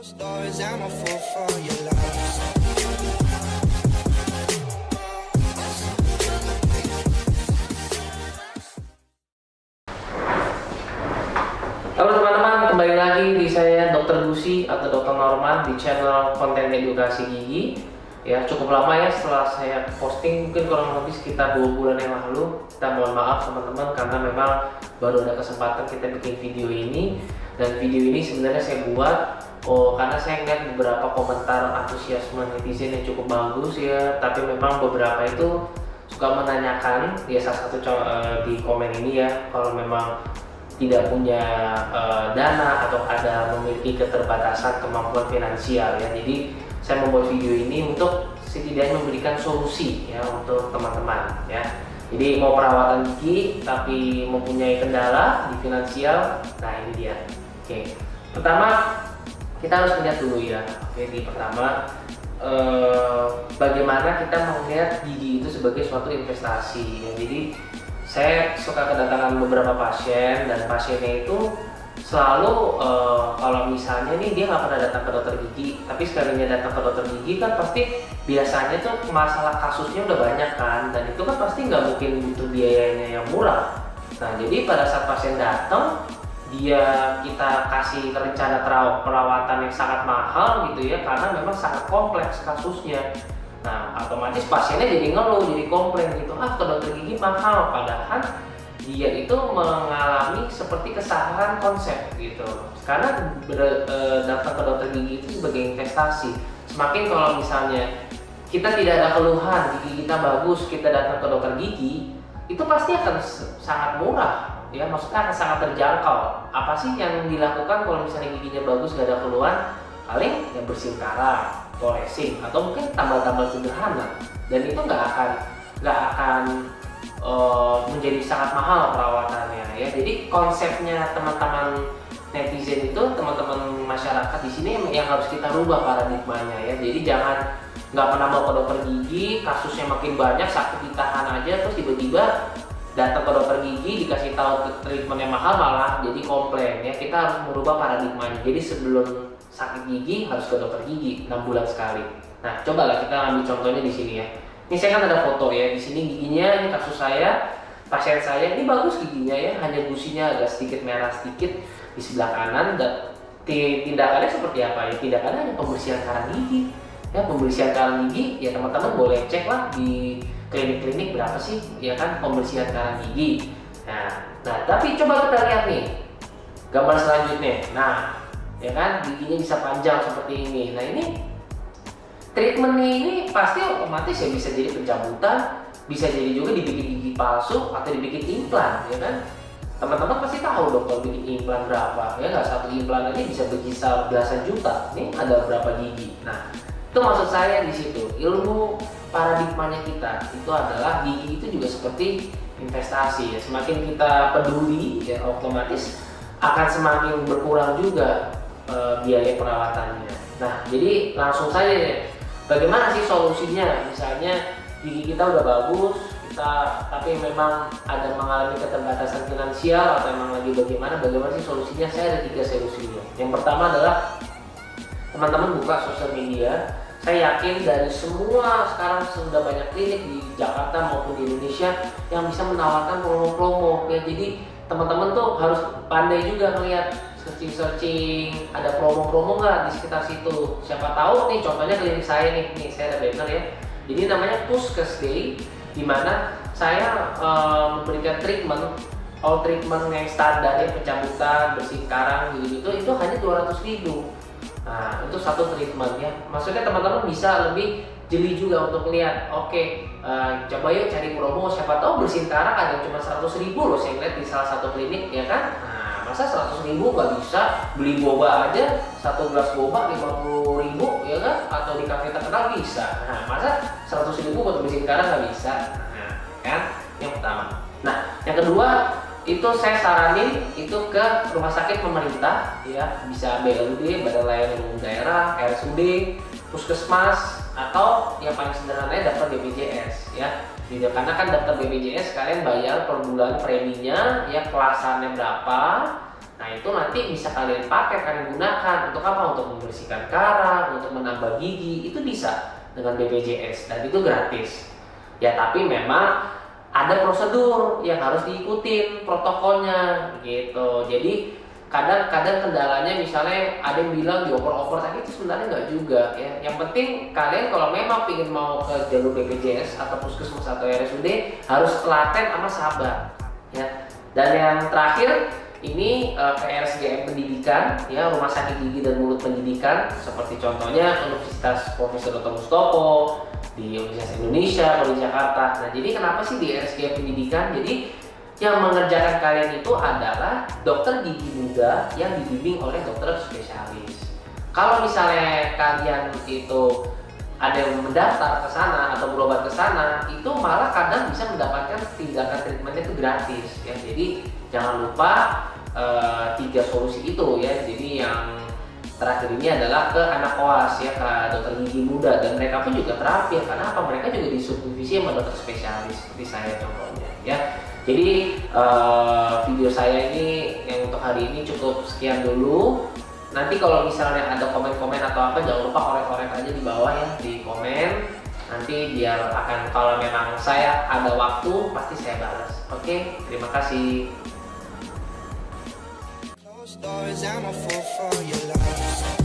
Stories, I'm a fool for your love. Halo teman-teman, kembali lagi di saya Dr. Gusi atau Dr. Norman di channel konten edukasi gigi. Ya, cukup lama ya setelah saya posting, mungkin kurang lebih sekitar 2 bulan yang lalu. Kita mohon maaf teman-teman karena memang baru ada kesempatan kita bikin video ini. Dan video ini sebenarnya saya buat karena saya lihat beberapa komentar antusiasme netizen yang cukup bagus ya. Tapi memang beberapa itu suka menanyakan ya, salah satu di komen ini ya, kalau memang tidak punya dana atau ada memiliki keterbatasan kemampuan finansial ya. Jadi saya membuat video ini untuk setidaknya memberikan solusi ya untuk teman-teman ya. Jadi mau perawatan gigi tapi mempunyai kendala di finansial, nah ini dia. Oke, pertama kita harus melihat dulu ya. Oke, di pertama bagaimana kita melihat gigi itu sebagai suatu investasi ya. Jadi saya suka kedatangan beberapa pasien dan pasiennya itu selalu kalau misalnya nih dia nggak pernah datang ke dokter gigi, tapi sekalinya datang ke dokter gigi kan pasti biasanya tuh masalah kasusnya udah banyak kan, dan itu kan pasti nggak mungkin butuh biayanya yang murah. Nah jadi pada saat pasien datang kita kasih rencana perawatan yang sangat mahal gitu ya, karena memang sangat kompleks kasusnya. Nah, otomatis pasiennya jadi ngeluh, jadi komplain gitu, ke dokter gigi mahal, padahal dia itu mengalami seperti kesalahan konsep gitu. Karena datang ke dokter gigi itu sebagai investasi. Semakin kalau misalnya kita tidak ada keluhan, gigi kita bagus, kita datang ke dokter gigi, itu pasti akan sangat murah ya, maksudnya akan sangat terjangkau. Apa sih yang dilakukan kalau misalnya giginya bagus, gak ada keluhan? Paling ya bersihin karang, polishing, atau mungkin tambal-tambal sederhana, dan itu nggak akan menjadi sangat mahal perawatannya ya. Jadi konsepnya teman-teman netizen itu, teman-teman masyarakat di sini yang harus kita rubah paradigmanya ya. Jadi jangan nggak pernah mau ke dokter gigi, kasusnya makin banyak, sakit ditahan aja, terus tiba-tiba datang ke dokter gigi dikasih tahu treatmentnya mahal malah jadi komplain ya. Kita harus merubah paradigmanya. Jadi sebelum sakit gigi harus ke dokter gigi 6 bulan sekali. Nah, cobalah kita ambil contohnya di sini ya. Ini saya kan ada foto ya. Di sini giginya, ini kasus saya, pasien saya ini bagus giginya ya, hanya gusinya agak sedikit merah sedikit di sebelah kanan. Dan tindakannya seperti apa ya? Tindakannya hanya pembersihan karang gigi. Ya, pembersihan karang gigi ya teman-teman boleh cek lah di klinik-klinik berapa sih ya kan pembersihan karang gigi. Nah, tapi coba kita lihat nih gambar selanjutnya. Nah, ya kan giginya bisa panjang seperti ini. Nah ini treatmentnya ini pasti otomatis ya bisa jadi pencabutan, bisa jadi juga dibikin gigi palsu atau dibikin implan ya kan. Teman-teman pasti tahu dong kalau bikin implan berapa ya, nggak satu implan aja bisa berkisar belasan juta. Ini ada berapa gigi. Nah itu maksud saya di situ, ilmu paradigmanya kita itu adalah gigi itu juga seperti investasi ya. Semakin kita peduli ya otomatis akan semakin berkurang juga biaya perawatannya. Nah, jadi langsung saja ya, bagaimana sih solusinya? Misalnya gigi kita udah bagus, tapi memang ada mengalami keterbatasan finansial atau memang lagi bagaimana sih solusinya? Saya ada 3 solusinya. Yang pertama adalah teman-teman buka sosial media. Saya yakin dari semua sekarang sudah banyak klinik di Jakarta maupun di Indonesia yang bisa menawarkan promo-promo ya. Jadi teman-teman tuh harus pandai juga melihat searching ada promo-promo nggak di sekitar situ. Siapa tahu nih, contohnya klinik saya nih saya ada banner ya. Jadi namanya Puskes Day, di mana saya memberikan treatment, all treatment yang standar ya, pencabutan, bersihin karang gitu itu hanya 200.000. Nah itu satu treatment ya. Maksudnya teman-teman bisa lebih jeli juga untuk melihat, coba yuk cari promo, siapa tahu bersihin karang ada yang cuma 100.000 loh, saya lihat di salah satu klinik ya kan. Masa 100.000 nggak bisa? Beli boba aja, satu gelas boba 50.000 ya kan? Atau di kafe terkenal bisa. Nah masa 100.000 buat bersihin karang nggak bisa? Nah kan yang pertama. Nah yang kedua itu saya saranin itu ke rumah sakit pemerintah ya, bisa BLUD, Badan Layanan Umum Daerah, RSUD, Puskesmas, atau yang paling sederhananya daftar BPJS ya. Karena kan daftar BPJS kalian bayar per bulan preminya ya, kelasannya berapa. Nah itu nanti bisa kalian pakai, kalian gunakan untuk apa? Untuk membersihkan karang, untuk menambah gigi, itu bisa dengan BPJS dan itu gratis. Ya tapi memang ada prosedur yang harus diikutin protokolnya gitu. Jadi kadang-kadang kendalanya misalnya ada yang bilang dioper-oper, tapi itu sebenarnya nggak juga ya. Yang penting kalian kalau memang ingin mau ke jalur BPJS atau puskesmas atau RSUD harus telaten sama sabar ya. Dan yang terakhir ini ke RSGM Pendidikan ya, Rumah Sakit Gigi dan Mulut Pendidikan, seperti contohnya Universitas Profesor Dr. Mustopo di Universitas Indonesia atau di Jakarta. Nah jadi kenapa sih di RSGM Pendidikan? Jadi yang mengerjakan kalian itu adalah dokter gigi muda yang dibimbing oleh dokter spesialis. Kalau misalnya kalian itu ada yang mendaftar ke sana atau berobat ke sana, itu malah kadang bisa mendapatkan tindakan treatmentnya itu gratis ya. Jadi jangan lupa 3 solusi itu ya. Jadi yang terakhir ini adalah ke anak koas ya, ke dokter gigi muda, dan mereka pun juga terapi ya. Karena apa? Mereka juga disupervisi sama dokter spesialis seperti saya contohnya ya. Jadi video saya ini yang untuk hari ini cukup sekian dulu. Nanti kalau misalnya ada komen-komen atau apa, jangan lupa korek-korek aja di bawah ya, di komen. Nanti biar akan, kalau memang saya ada waktu pasti saya balas. Oke, terima kasih. Closed doors, I'm a fool for your love.